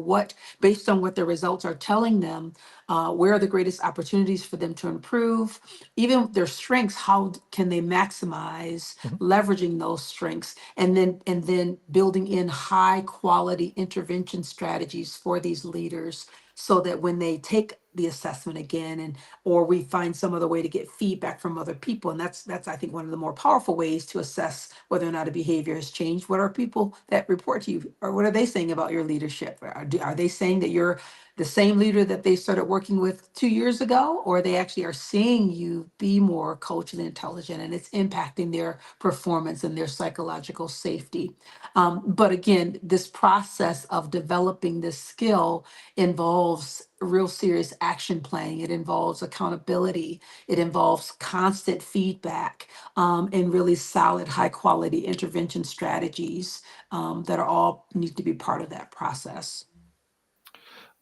based on what the results are telling them, where are the greatest opportunities for them to improve, even their strengths, how can they maximize leveraging those strengths, and then building in high quality intervention strategies for these leaders so that when they take the assessment again, or we find some other way to get feedback from other people. And that's I think one of the more powerful ways to assess whether or not a behavior has changed. What are people that report to you, or what are they saying about your leadership? Are they saying that you're the same leader that they started working with 2 years ago, or they actually are seeing you be more culturally intelligent and it's impacting their performance and their psychological safety? But again, this process of developing this skill involves real serious action planning. It involves accountability. It involves constant feedback, and really solid, high quality intervention strategies that are all need to be part of that process.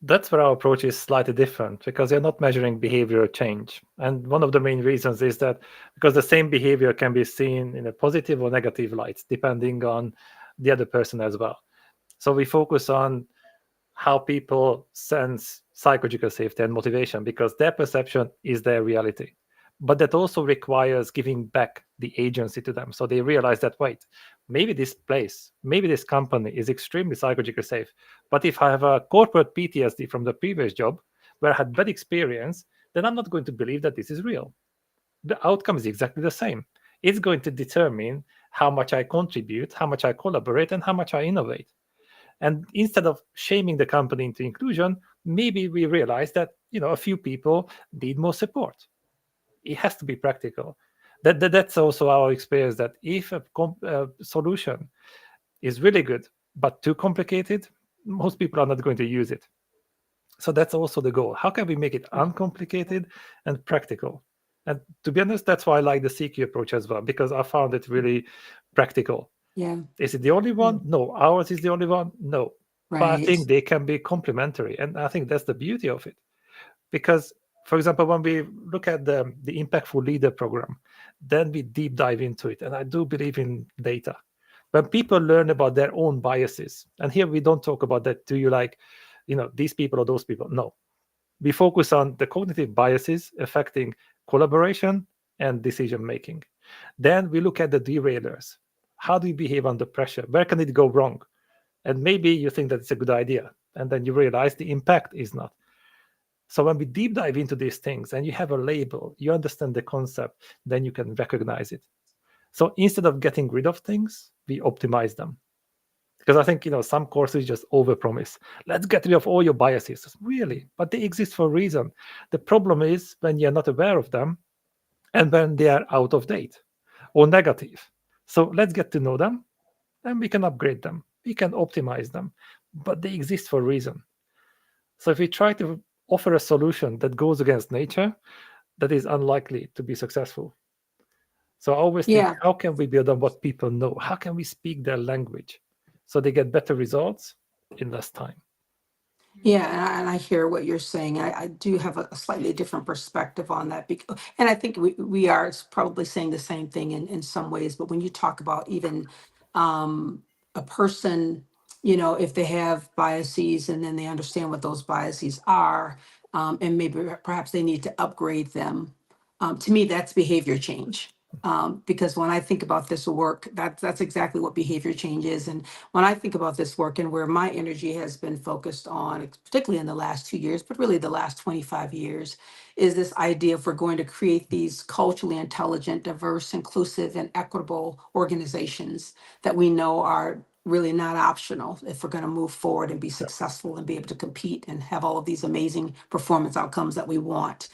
That's where our approach is slightly different, because you're not measuring behavioral change. And one of the main reasons is that because the same behavior can be seen in a positive or negative light, depending on the other person as well. So we focus on how people sense psychological safety and motivation, because their perception is their reality. But that also requires giving back the agency to them. So they realize that, wait, maybe this place, maybe this company is extremely psychologically safe. But if I have a corporate PTSD from the previous job where I had bad experience, then I'm not going to believe that this is real. The outcome is exactly the same. It's going to determine how much I contribute, how much I collaborate, and how much I innovate. And instead of shaming the company into inclusion, maybe we realize that a few people need more support. It has to be practical. That's also our experience, that if a solution is really good but too complicated, most people are not going to use it. So that's also the goal. How can we make it uncomplicated and practical? And to be honest, that's why I like the CQ approach as well, because I found it really practical. Yeah. Is it the only one? No. Ours is the only one? No. But I Right. think they can be complementary. And I think that's the beauty of it. Because, for example, when we look at the Impactful Leader program, then we deep dive into it. And I do believe in data. When people learn about their own biases, and here we don't talk about that, do you like, these people or those people? No. We focus on the cognitive biases affecting collaboration and decision making. Then we look at the derailers. How do you behave under pressure? Where can it go wrong? And maybe you think that it's a good idea, and then you realize the impact is not. So when we deep dive into these things and you have a label, you understand the concept, then you can recognize it. So instead of getting rid of things, we optimize them. Because I think, some courses just overpromise. Let's get rid of all your biases. Really? But they exist for a reason. The problem is when you're not aware of them and when they are out of date or negative. So let's get to know them, and we can upgrade them. We can optimize them. But they exist for a reason. So if we try to offer a solution that goes against nature, that is unlikely to be successful. So I always think, Yeah. how can we build on what people know? How can we speak their language so they get better results in less time? Yeah, and I hear what you're saying. I do have a slightly different perspective on that. And I think we are probably saying the same thing in some ways. But when you talk about even a person, if they have biases and then they understand what those biases are, and maybe perhaps they need to upgrade them, to me, that's behavior change. Because when I think about this work, that's exactly what behavior change is. And when I think about this work and where my energy has been focused on, particularly in the last 2 years, but really the last 25 years, is this idea if we're going to create these culturally intelligent, diverse, inclusive, and equitable organizations that we know are really not optional if we're going to move forward and be successful and be able to compete and have all of these amazing performance outcomes that we want.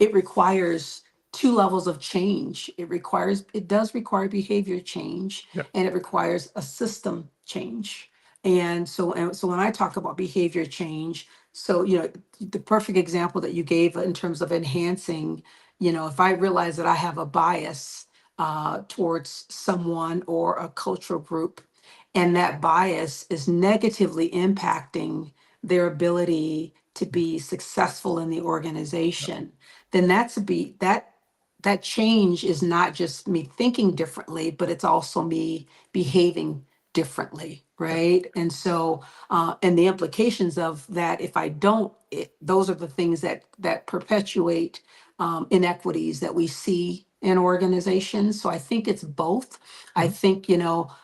It requires two levels of change. It does require behavior change, Yeah. and it requires a system change. And so when I talk about behavior change, so the perfect example that you gave in terms of enhancing, if I realize that I have a bias towards someone or a cultural group, and that bias is negatively impacting their ability to be successful in the organization, then that change is not just me thinking differently, but it's also me behaving differently, right? And so, and the implications of that, if I don't, those are the things that perpetuate inequities that we see in organizations. So I think it's both. I think we all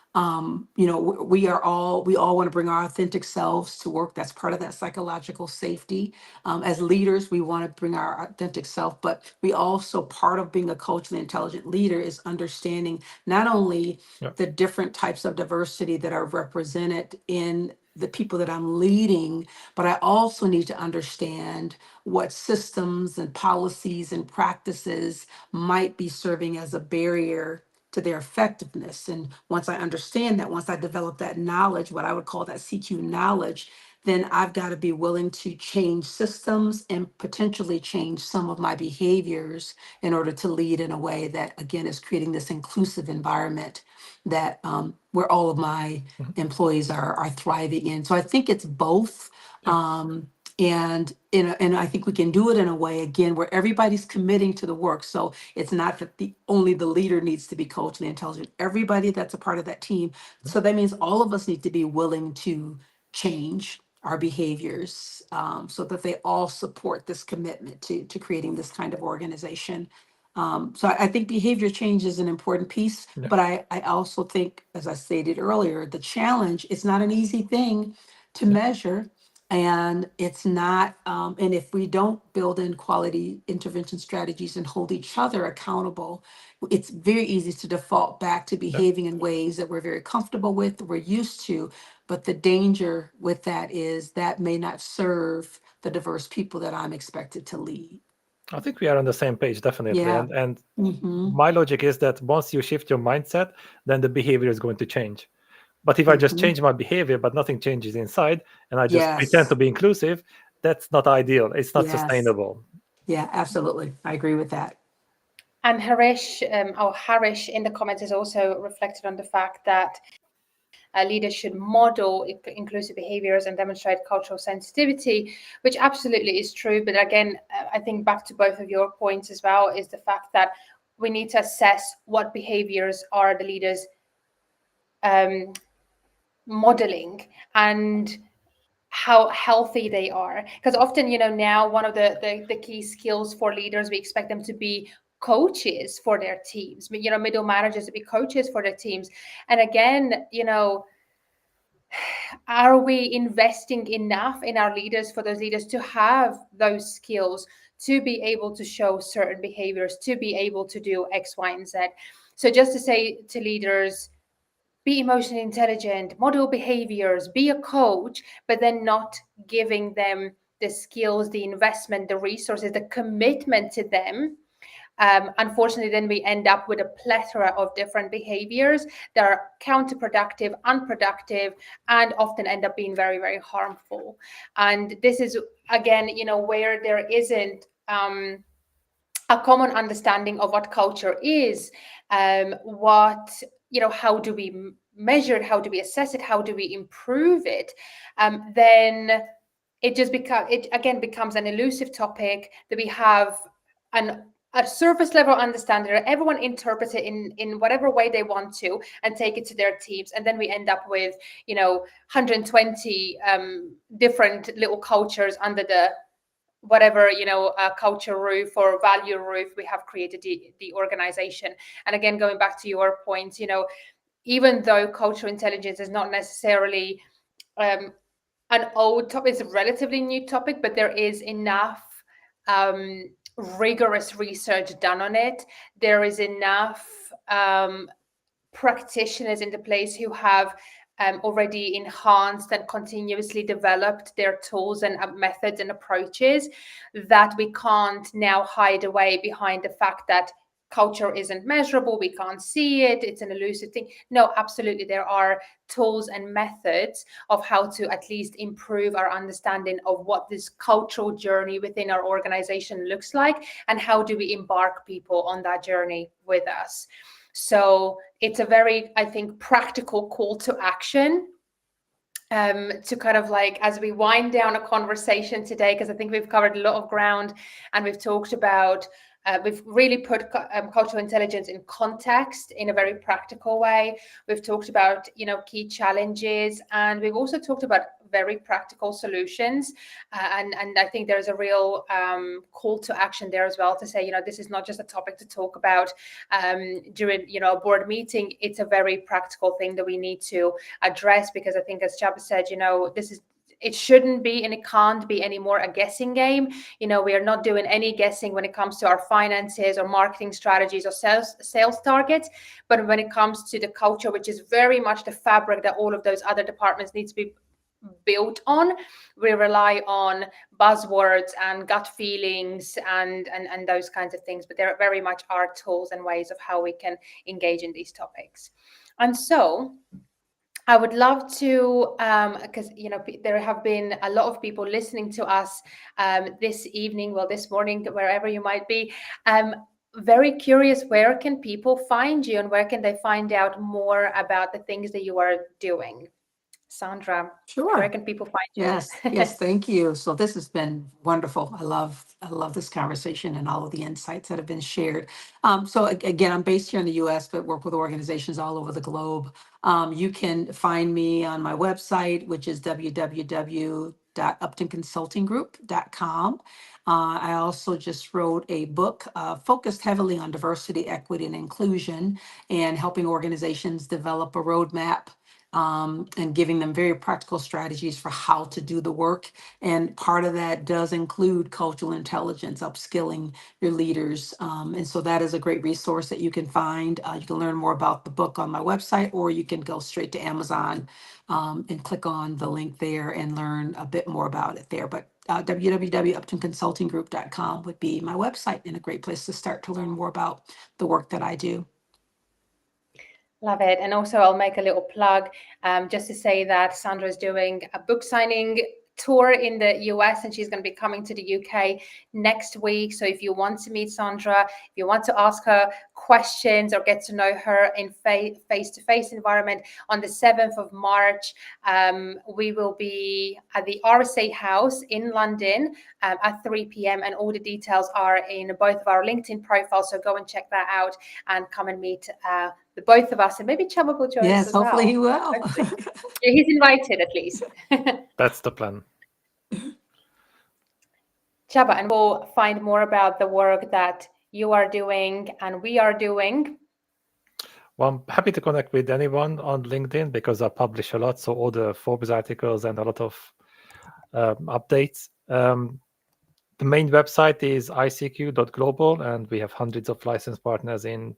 want to bring our authentic selves to work. That's part of that psychological safety. As leaders, we want to bring our authentic self, but we also, part of being a culturally intelligent leader is understanding not only Yeah. the different types of diversity that are represented in the people that I'm leading, but I also need to understand what systems and policies and practices might be serving as a barrier to their effectiveness. And once I understand that, once I develop that knowledge, what I would call that CQ knowledge, then I've got to be willing to change systems and potentially change some of my behaviors in order to lead in a way that, again, is creating this inclusive environment that where all of my employees are thriving in. So I think it's both. And I think we can do it in a way, again, where everybody's committing to the work. So it's not that only the leader needs to be culturally intelligent, everybody that's a part of that team. So that means all of us need to be willing to change our behaviors, so that they all support this commitment to creating this kind of organization. So I think behavior change is an important piece, Yeah. but I also think, as I stated earlier, the challenge, it's not an easy thing to Yeah. measure. And it's not, and if we don't build in quality intervention strategies and hold each other accountable, it's very easy to default back to behaving in ways that we're very comfortable with, we're used to. But the danger with that is that may not serve the diverse people that I'm expected to lead. I think we are on the same page, definitely. Yeah. And Mm-hmm. my logic is that once you shift your mindset, then the behavior is going to change. But if I just Mm-hmm. change my behavior, but nothing changes inside, and I just pretend Yes. to be inclusive, that's not ideal. It's not Yes. sustainable. Yeah, absolutely. I agree with that. And Harish in the comments has also reflected on the fact that leaders should model inclusive behaviors and demonstrate cultural sensitivity, which absolutely is true. But again, I think back to both of your points as well, is the fact that we need to assess what behaviors are the leaders modeling and how healthy they are. Because often, now one of the key skills for leaders, we expect them to be coaches for their teams, middle managers to be coaches for their teams. And again, are we investing enough in our leaders for those leaders to have those skills, to be able to show certain behaviors, to be able to do X, Y, and Z? So just to say to leaders, be emotionally intelligent, model behaviors, be a coach, but then not giving them the skills, the investment, the resources, the commitment to them. Unfortunately, then we end up with a plethora of different behaviors that are counterproductive, unproductive, and often end up being very, very harmful. And this is, again, where there isn't a common understanding of what culture is, how do we measure it, how do we assess it, how do we improve it, then it again becomes an elusive topic that we have a surface level understanding, or everyone interprets it in whatever way they want to and take it to their teams, and then we end up with 120 different little cultures under the whatever culture roof or value roof we have created the organization. And again, going back to your point, even though cultural intelligence is not necessarily an old topic, it's a relatively new topic, but there is enough rigorous research done on it. There is enough practitioners in the place who have already enhanced and continuously developed their tools and methods and approaches, that we can't now hide away behind the fact that culture isn't measurable, we can't see it, it's an elusive thing. No, absolutely, there are tools and methods of how to at least improve our understanding of what this cultural journey within our organization looks like, and how do we embark people on that journey with us. So it's a very, I think, practical call to action, to kind of like, as we wind down a conversation today, because I think we've covered a lot of ground and we've talked about, we've really put cultural intelligence in context in a very practical way. We've talked about, key challenges, and we've also talked about very practical solutions. And I think there's a real call to action there as well, to say, this is not just a topic to talk about during, a board meeting. It's a very practical thing that we need to address, because I think, as Chaba said, it shouldn't be, and it can't be anymore, a guessing game. We are not doing any guessing when it comes to our finances or marketing strategies or sales targets. But when it comes to the culture, which is very much the fabric that all of those other departments need to be built on, we rely on buzzwords and gut feelings and those kinds of things. But there very much are tools and ways of how we can engage in these topics. And so I would love to, because there have been a lot of people listening to us this evening, well, this morning, wherever you might be. Very curious, where can people find you, and where can they find out more about the things that you are doing? Sandra, Sure. where can people find you? Yes, thank you. So this has been wonderful. I love this conversation and all of the insights that have been shared. So again, I'm based here in the US, but work with organizations all over the globe. You can find me on my website, which is www.uptonconsultinggroup.com. I also just wrote a book focused heavily on diversity, equity, and inclusion, and helping organizations develop a roadmap and giving them very practical strategies for how to do the work. And part of that does include cultural intelligence, upskilling your leaders. And so that is a great resource that you can find. You can learn more about the book on my website, or you can go straight to Amazon and click on the link there and learn a bit more about it there. But www.uptonconsultinggroup.com would be my website and a great place to start to learn more about the work that I do. Love it. And also I'll make a little plug just to say that Sandra is doing a book signing tour in the US, and she's going to be coming to the UK next week. So if you want to meet Sandra, if you want to ask her questions or get to know her in face-to-face environment, on the 7th of March, we will be at the RSA House in London at 3 p.m. And all the details are in both of our LinkedIn profiles. So go and check that out and come and meet the both of us, and maybe Chaba will join us as hopefully well. he will. Yeah, he's invited at least. That's the plan. Chaba, and we'll find more about the work that you are doing and we are doing. Well, I'm happy to connect with anyone on LinkedIn because I publish a lot. So all the Forbes articles and a lot of updates. The main website is icq.global, and we have hundreds of licensed partners in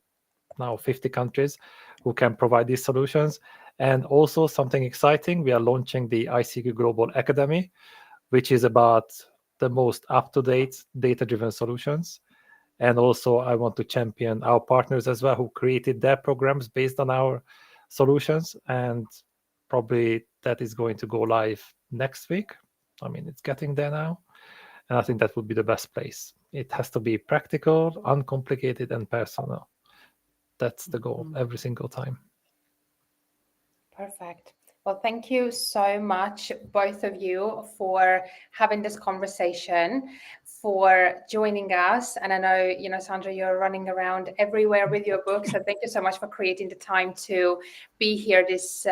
now 50 countries who can provide these solutions. And also something exciting, we are launching the ICQ Global Academy, which is about the most up-to-date data-driven solutions. And also I want to champion our partners as well who created their programs based on our solutions. And probably that is going to go live next week. I mean, it's getting there now. And I think that would be the best place. It has to be practical, uncomplicated, and personal. That's the goal every single time. Perfect. Well, thank you so much, both of you, for having this conversation, for joining us. And I know, Sandra, you're running around everywhere with your book. So thank you so much for creating the time to be here this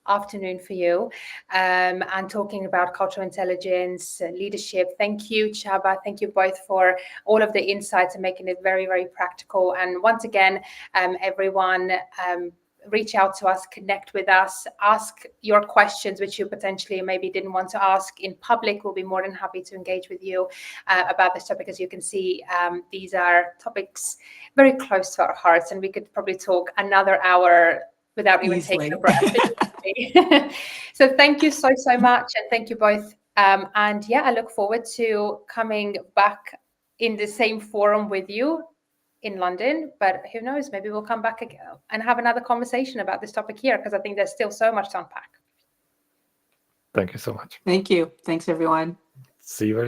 afternoon for you and talking about cultural intelligence, leadership. Thank you, Chaba. Thank you both for all of the insights and making it very, very practical. And once again, everyone, reach out to us, connect with us, ask your questions, which you potentially maybe didn't want to ask in public. We'll be more than happy to engage with you about this topic. As you can see, these are topics very close to our hearts, and we could probably talk another hour without even taking a breath. So thank you so much, and thank you both. And yeah, I look forward to coming back in the same forum with you in London, but who knows, maybe we'll come back again and have another conversation about this topic here, because I think there's still so much to unpack. Thank you so much. Thank you. Thanks, everyone. See you very